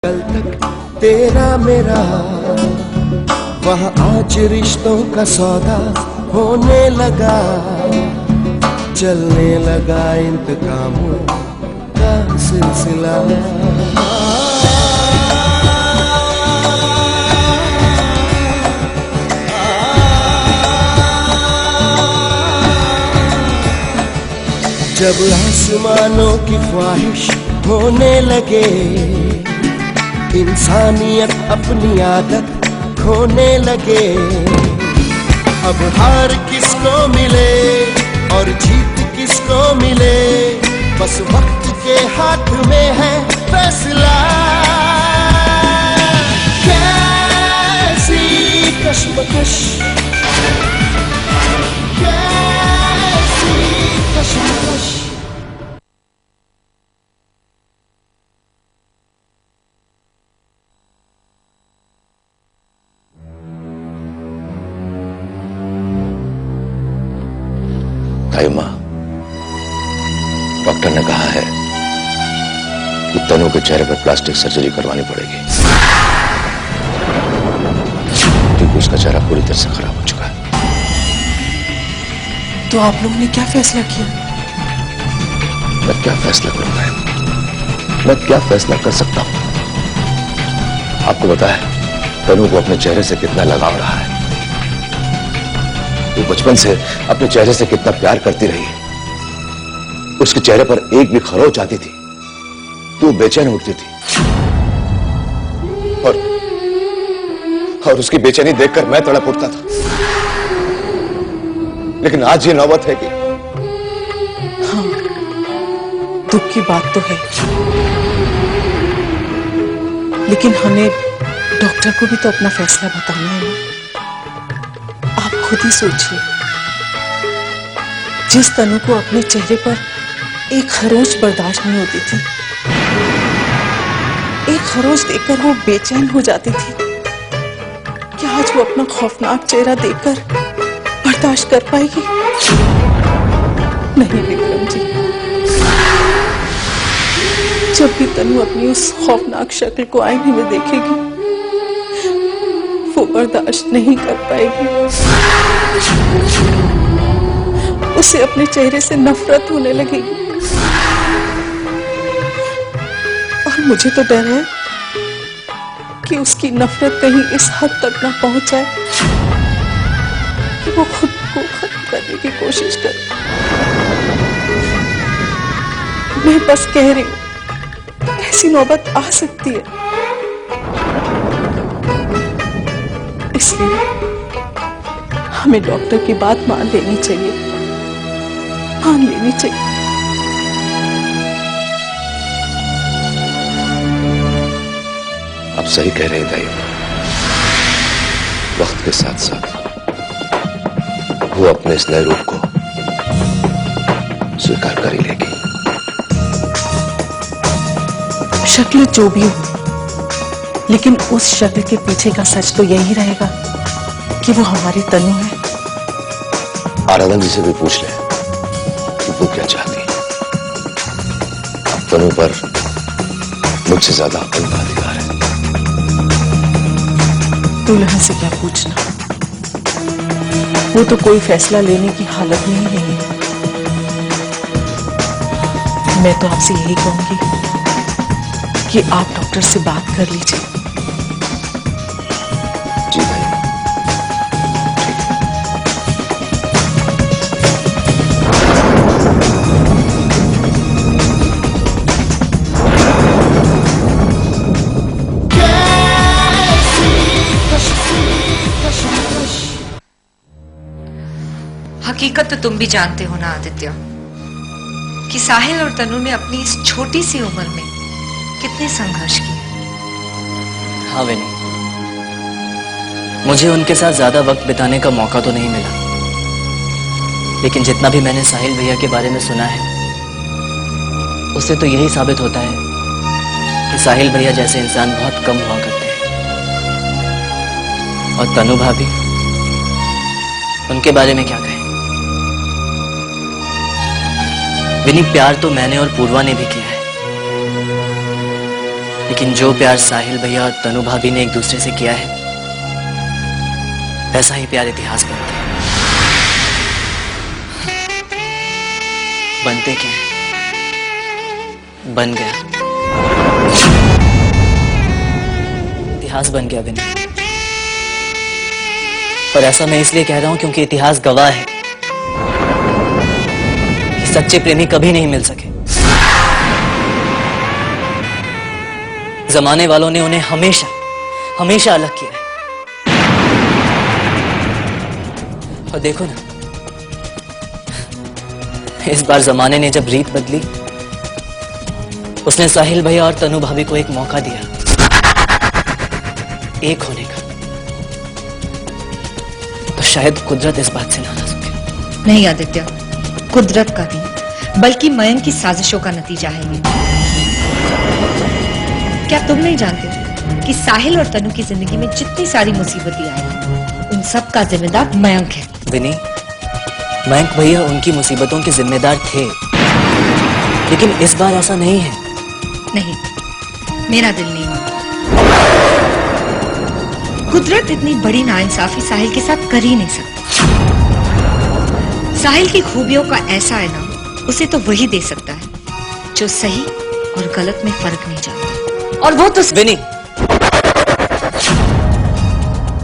कल तक तेरा मेरा, वहाँ आज रिश्तों का सौदा होने लगा, चलने लगा इंतकामों का सिलसिला। जब आसमानों की ख्वाहिश होने लगे, इंसानियत अपनी आदत खोने लगे, अब हार किसको मिले और जीत किसको मिले, बस वक्त के हाथ में है फैसला। कैसी कशमकश, कैसी कशमकश। माँ, डॉक्टर ने कहा है कि तनु के चेहरे पर प्लास्टिक सर्जरी करवानी पड़ेगी, क्योंकि उसका चेहरा पूरी तरह से खराब हो चुका है। तो आप लोगों ने क्या फैसला किया? मैं क्या फैसला करूंगा? मैं क्या फैसला कर सकता हूं? आपको पता है तनु को अपने चेहरे से कितना लगाव रहा है। वो बचपन से अपने चेहरे से कितना प्यार करती रही। उसके चेहरे पर एक भी खरोंच आती थी तो वो बेचैन उठती थी, और उसकी बेचैनी देखकर मैं तड़प उठता था। लेकिन आज ये नौबत है कि हाँ, दुख की बात तो है, लेकिन हमें डॉक्टर को भी तो अपना फैसला बताना है ना। आप खुद ही सोचिए, जिस तनु को अपने चेहरे पर एक खरोंच बर्दाश्त नहीं होती थी, एक खरोंच देखकर वो बेचैन हो जाती थी, क्या आज वो अपना खौफनाक चेहरा देखकर बर्दाश्त कर पाएगी? नहीं विक्रम जी, जब भी तनु अपनी उस खौफनाक शक्ल को आईने में देखेगी, वो बर्दाश्त नहीं कर पाएगी। उसे अपने चेहरे से नफरत होने लगेगी, और मुझे तो डर है कि उसकी नफरत कहीं इस हद तक ना पहुंच जाए कि वो खुद को खत्म करने की कोशिश करे। मैं बस कह रही हूं, ऐसी नौबत आ सकती है, इसलिए हमें डॉक्टर की बात मान लेनी चाहिए, मान लेनी चाहिए। आप सही कह रहे हैं दाई। वक्त के साथ साथ वो अपने इस नए रूप को स्वीकार कर ही लेगी। शक्ल जो भी हो, लेकिन उस शक्ल के पीछे का सच तो यही रहेगा कि वो हमारी तनु है। आराधन जी से भी पूछ ले कि वो क्या चाहती है। अब तनु पर मुझसे ज्यादा उनका अधिकार है। दुल्हन से क्या पूछना, वो तो कोई फैसला लेने की हालत में ही नहीं है। मैं तो आपसे यही कहूंगी कि आप डॉक्टर से बात कर लीजिए। जी भाई, ठीक है। हकीकत तो तुम भी जानते हो ना आदित्य, कि साहिल और तनु ने अपनी इस छोटी सी उम्र में कितने संघर्ष किए। हाँ विनी, मुझे उनके साथ ज्यादा वक्त बिताने का मौका तो नहीं मिला, लेकिन जितना भी मैंने साहिल भैया के बारे में सुना है, उससे तो यही साबित होता है कि साहिल भैया जैसे इंसान बहुत कम हुआ करते हैं। और तनु भाभी, उनके बारे में क्या कहें। विनी, प्यार तो मैंने और पूर्वा ने भी किया है, लेकिन जो प्यार साहिल भैया और तनु भाभी ने एक दूसरे से किया है, वैसा ही प्यार इतिहास बनता है। बनते क्या है? बन गया, इतिहास बन गया विनय। और ऐसा मैं इसलिए कह रहा हूं क्योंकि इतिहास गवाह है कि सच्चे प्रेमी कभी नहीं मिल सके। जमाने वालों ने उन्हें हमेशा हमेशा अलग किया है। और देखो ना, इस बार जमाने ने जब रीत बदली, उसने साहिल भैया और तनु भाभी को एक मौका दिया एक होने का। तो शायद कुदरत इस बात से नाराज हो गई। नहीं आदित्य, कुदरत का नहीं बल्कि मयंक की साजिशों का नतीजा है ये। क्या तुम नहीं जानते कि साहिल और तनु की जिंदगी में जितनी सारी मुसीबतें आई, उन सब का जिम्मेदार मयंक है। विनी, मयंक भैया उनकी मुसीबतों के जिम्मेदार थे, लेकिन इस बार ऐसा नहीं है। नहीं, मेरा दिल नहीं मानता। कुदरत इतनी बड़ी नाइंसाफी साहिल के साथ कर ही नहीं सकती। साहिल की खूबियों का ऐसा इनाम उसे तो वही दे सकता है जो सही और गलत में फर्क नहीं जानता, और वो तो विनी,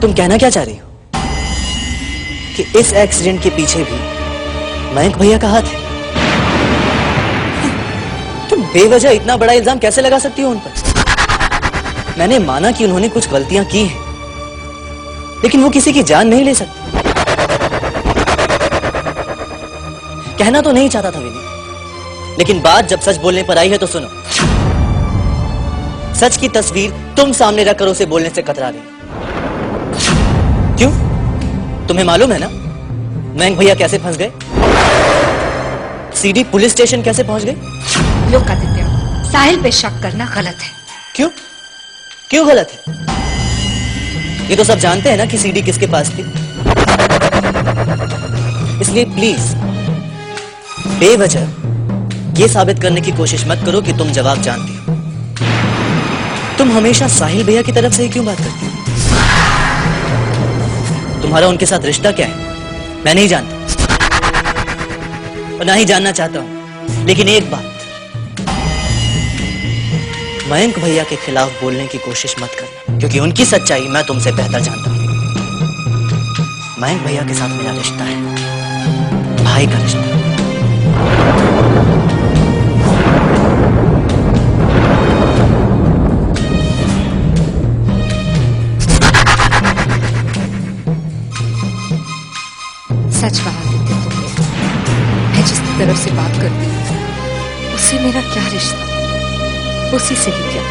तुम कहना क्या चाह रही हो कि इस एक्सीडेंट के पीछे भी मयंक भैया का हाथ है? तुम बेवजह इतना बड़ा इल्जाम कैसे लगा सकती हो उन पर? मैंने माना कि उन्होंने कुछ गलतियां की हैं, लेकिन वो किसी की जान नहीं ले सकते। कहना तो नहीं चाहता था विनी, लेकिन बात जब सच बोलने पर आई है तो सुनो। सच की तस्वीर तुम सामने रखकर उसे बोलने से कतरा रही। क्यों? तुम्हें मालूम है ना मयंक भैया कैसे फंस गए? सीडी पुलिस स्टेशन कैसे पहुंच गए? लोग आदित्य, साहिल पे शक करना गलत है। क्यों? क्यों गलत है? ये तो सब जानते हैं ना कि सीडी किसके पास थी। इसलिए प्लीज बेवजह ये साबित करने की कोशिश मत करो कि तुम जवाब जानती हो। तुम हमेशा साहिल भैया की तरफ से ही क्यों बात करती हो? तुम्हारा उनके साथ रिश्ता क्या है मैं नहीं जानता, और ना ही जानना चाहता हूं। लेकिन एक बात, मयंक भैया के खिलाफ बोलने की कोशिश मत करना, क्योंकि उनकी सच्चाई मैं तुमसे बेहतर जानता हूं। मयंक भैया के साथ मेरा रिश्ता है, भाई का रिश्ता। सच कहा आदित्य तुमने। मैं जिस तरफ से बात करती हूँ उससे मेरा क्या रिश्ता, उसी से ही क्या,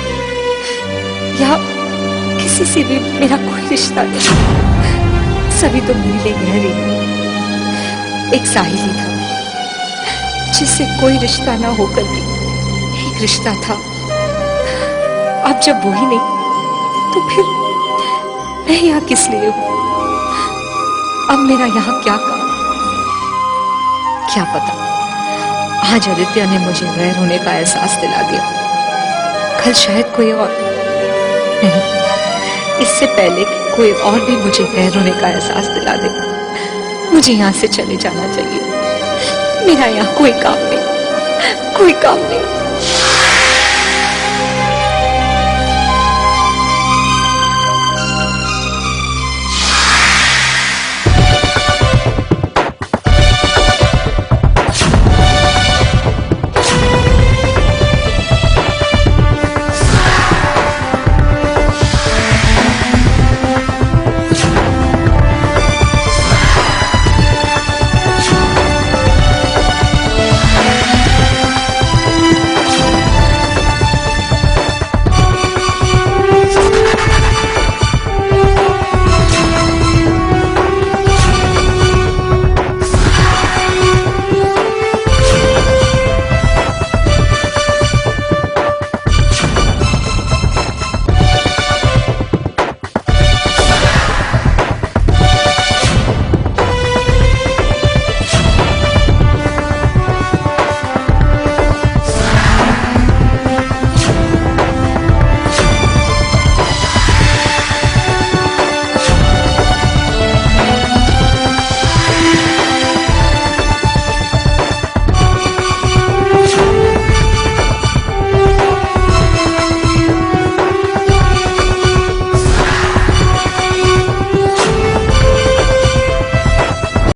या किसी से भी मेरा कोई रिश्ता नहीं। सभी तो मिले गहरे। एक साहिल ही था जिससे कोई रिश्ता ना होकर भी एक रिश्ता था। अब जब वो ही नहीं तो फिर मैं यहाँ किस लिए हूँ? अब मेरा यहाँ क्या काम? क्या पता आज आदित्य ने मुझे गैर होने का एहसास दिला दिया, कल शायद कोई और नहीं, इससे पहले कि कोई और भी मुझे गैर होने का एहसास दिला दे। मुझे यहाँ से चले जाना चाहिए। मेरा यहाँ कोई काम नहीं, कोई काम नहीं।